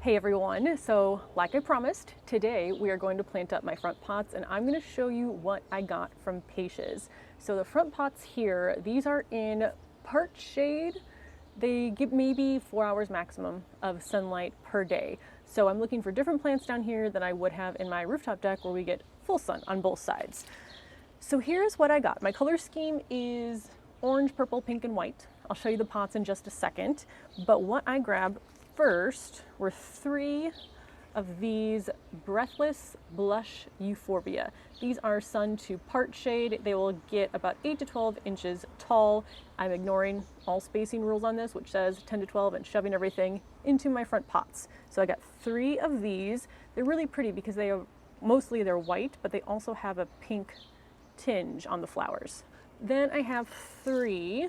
Hey everyone, so like I promised, today we are going to plant up my front pots and I'm going to show you what I got from Pages. So the front pots here, these are in part shade. They get maybe 4 hours maximum of sunlight per day. So I'm looking for different plants down here than I would have in my rooftop deck where we get full sun on both sides. So here's what I got. My color scheme is orange, purple, pink, and white. I'll show you the pots in just a second, but what I grabbed first were 3 of these Breathless Blush Euphorbia. These are sun to part shade. They will get about 8 to 12 inches tall. I'm ignoring all spacing rules on this, which says 10 to 12, and shoving everything into my front pots. So I got 3 of these. They're really pretty because they're white, but they also have a pink tinge on the flowers. Then I have 3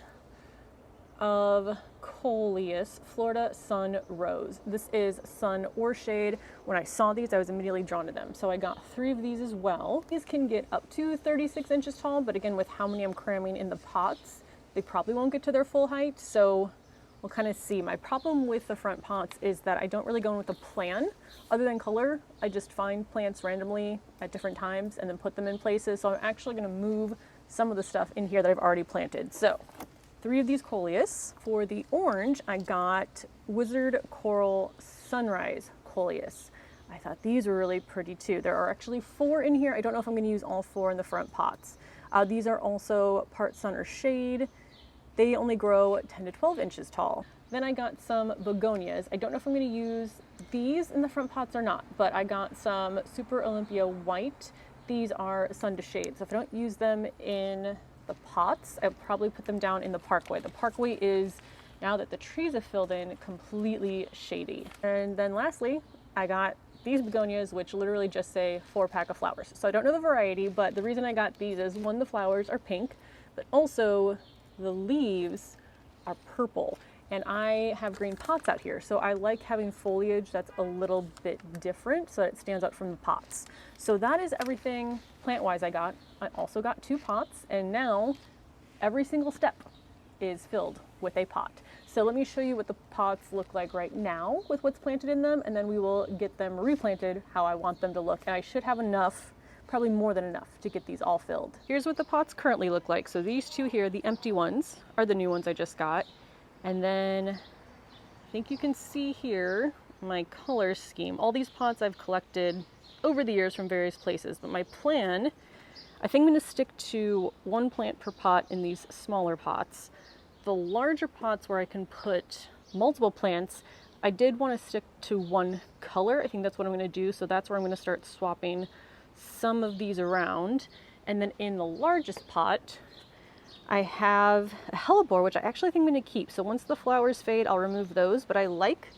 of Coleus Florida Sun Rose. This is sun or shade. When I saw these, I was immediately drawn to them. So I got 3 of these as well. These can get up to 36 inches tall, but again, with how many I'm cramming in the pots, they probably won't get to their full height. So we'll kind of see. My problem with the front pots is that I don't really go in with a plan other than color. I just find plants randomly at different times and then put them in places. So I'm actually going to move some of the stuff in here that I've already planted. So 3 of these Coleus. For the orange, I got Wizard Coral Sunrise Coleus. I thought these were really pretty too. There are actually 4 in here. I don't know if I'm going to use all 4 in the front pots. These are also part sun or shade. They only grow 10 to 12 inches tall. Then I got some begonias. I don't know if I'm going to use these in the front pots or not, but I got some Super Olympia White. These are sun to shade. So if I don't use them in the pots, I'll probably put them down in the parkway. The parkway is, now that the trees have filled in, completely shady. And then lastly, I got these begonias, which literally just say 4-pack of flowers. So I don't know the variety, but the reason I got these is, 1, the flowers are pink, but also the leaves are purple. And I have green pots out here, so I like having foliage that's a little bit different so that it stands out from the pots. So that is everything plant-wise I got. I also got 2 pots, and now every single step is filled with a pot. So let me show you what the pots look like right now with what's planted in them, and then we will get them replanted how I want them to look. And I should have enough, probably more than enough, to get these all filled. Here's what the pots currently look like. So these 2 here, the empty ones, are the new ones I just got. And then I think you can see here my color scheme. All these pots I've collected over the years from various places, but my plan, I think I'm going to stick to 1 plant per pot in these smaller pots. The larger pots where I can put multiple plants, I did want to stick to 1 color. I think that's what I'm going to do. So that's where I'm going to start swapping some of these around. And then in the largest pot, I have a hellebore, which I actually think I'm going to keep. So once the flowers fade, I'll remove those, but I like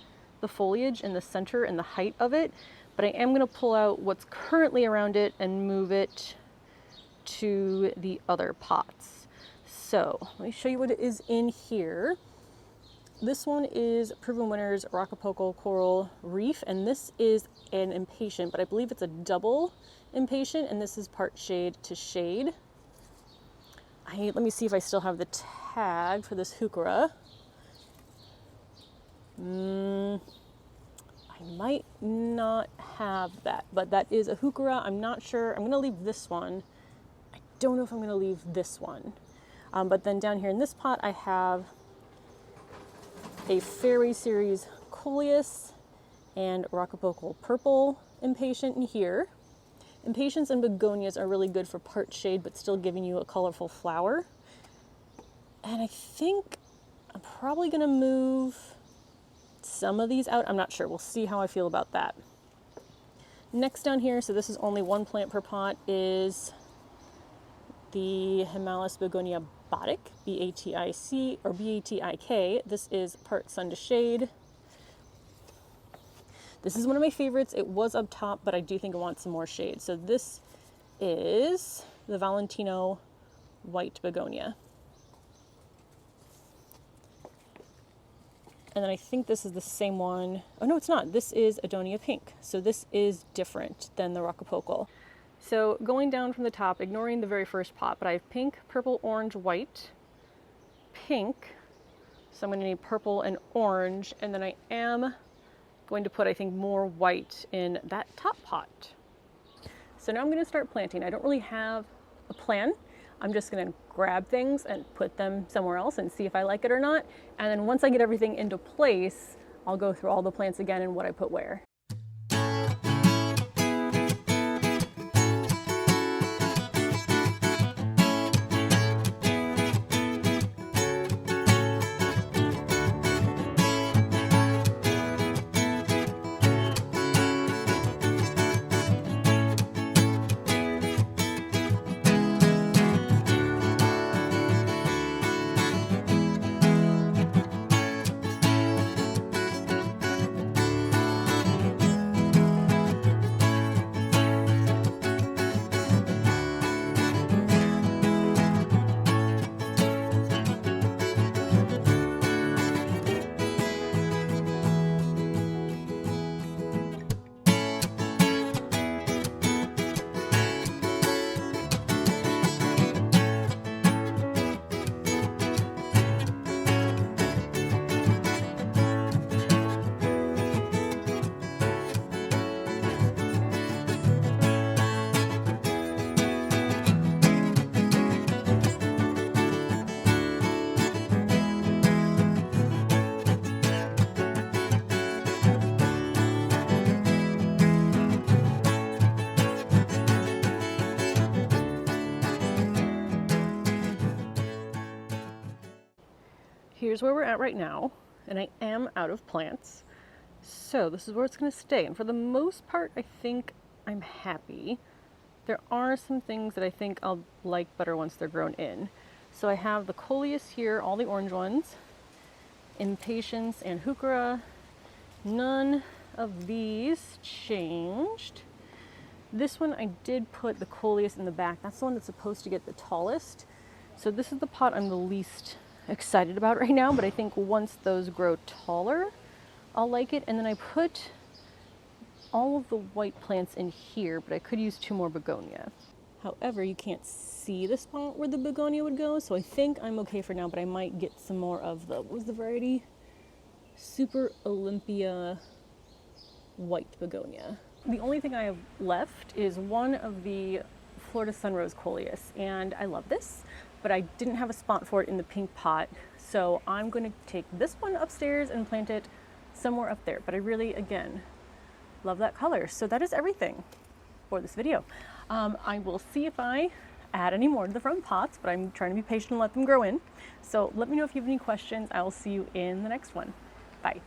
the foliage in the center and the height of it. But I am going to pull out what's currently around it and move it to the other pots. So let me show you what it is in here. This one is Proven Winners Acapulco Coral Reef, and this is an impatient, but I believe it's a double impatient, and this is part shade to shade. Let me see if I still have the tag for this heuchera. I might not have that, but that is a heuchera. I'm not sure. I'm going to leave this one. I don't know if I'm going to leave this one. But then down here in this pot, I have a Fairy Series Coleus and Acapulco Purple Impatient in here. Impatiens and begonias are really good for part shade, but still giving you a colorful flower. And I think I'm probably going to move some of these out. I'm not sure. We'll see how I feel about that. Next down here, so this is only 1 plant per pot, is the Himalayas Begonia Batik, B-A-T-I-C or B-A-T-I-K. This is part sun to shade. This is one of my favorites. It was up top, but I do think I want some more shade. So this is the Valentino White Begonia. And then I think this is the same one. Oh no, it's not. This is Adonia Pink. So this is different than the Acapulco. So going down from the top, ignoring the very first pot, but I have pink, purple, orange, white, pink. So I'm going to need purple and orange. And then I am going to put, I think, more white in that top pot. So now I'm going to start planting. I don't really have a plan. I'm just going to grab things and put them somewhere else and see if I like it or not. And then once I get everything into place, I'll go through all the plants again and what I put where. Here's where we're at right now, and I am out of plants. So this is where it's going to stay, and for the most part, I think I'm happy. There are some things that I think I'll like better once they're grown in. So I have the coleus here, all the orange ones, impatiens and heuchera. None of these changed. This one I did put the coleus in the back. That's the one that's supposed to get the tallest. So this is the pot I'm the least excited about right now, but I think once those grow taller, I'll like it. And then I put all of the white plants in here, but I could use 2 more begonia. However, you can't see the spot where the begonia would go, so I think I'm okay for now, but I might get some more of the, what was the variety? Super Olympia white begonia. The only thing I have left is one of the Florida Sunrose coleus, and I love this, but I didn't have a spot for it in the pink pot, so I'm going to take this one upstairs and plant it somewhere up there. But I really, again, love that color. So that is everything for this video. I will see if I add any more to the front pots, but I'm trying to be patient and let them grow in. So let me know if you have any questions. I will see you in the next one. Bye.